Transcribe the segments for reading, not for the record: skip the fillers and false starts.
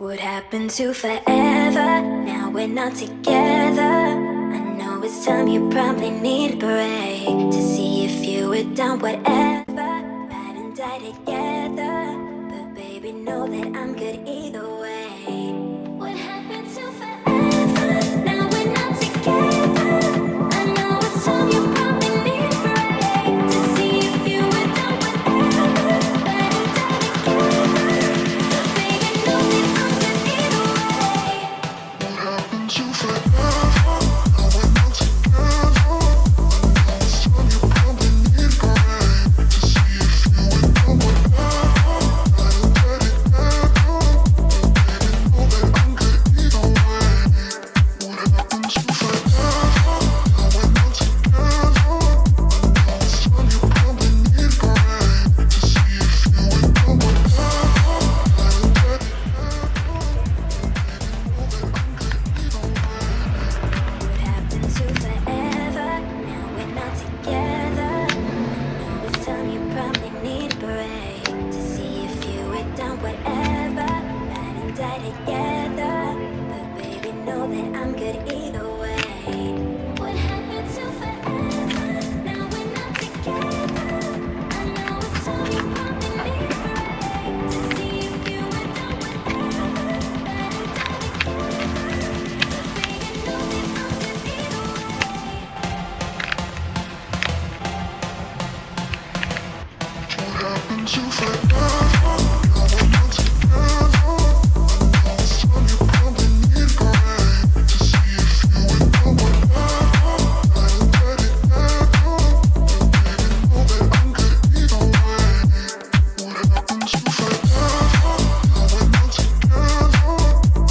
What happened to forever? Now we're not together. I know it's time, you probably need a break to see if you were down, whatever. Ride and die together, but baby, know that I'm good either way. What happened to forever? Now we're not together. I know it's time, you probably need a break to see if you were down, whatever. Ride and die together, but baby, know that I'm good either way. What happened to forever? Now we're not together. It's time you probably need a break to see if you were down, whatever. Ride and die together, but baby, know that I'm good either way. What happened to forever? Now we're not together. It's time you probably need a break to see if you were down, whatever. Ride and die together, but baby, know that I'm good either way. What happened to forever? Now we're not together. I know it's time, you probably need a break to see if you were down, whatever. Ride and die together, but baby, know that I'm good either way. What happened to forever? Now we're not together. I know it's time, you probably need a break to see if you were down, whatever. Ride and die together, but baby, know that I'm good either way.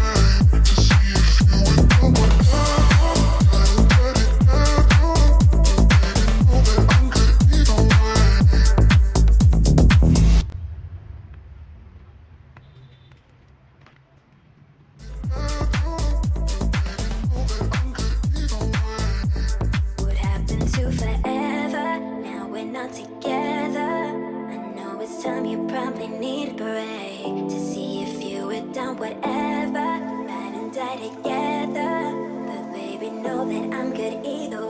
What happened to forever? Now we're not together. It's time you probably need a break to see if you were down, whatever. Ride and die together, but baby, know that I'm good either way. What happened to forever? Now we're not together. It's time you probably need a break to see if you were down, whatever. Ride and die together, but baby, know that I'm good either way. What happened to forever? Now we're not together. I know it's time, you probably need a break to see if you were down, whatever. Ride and die together, but baby, know that I'm good either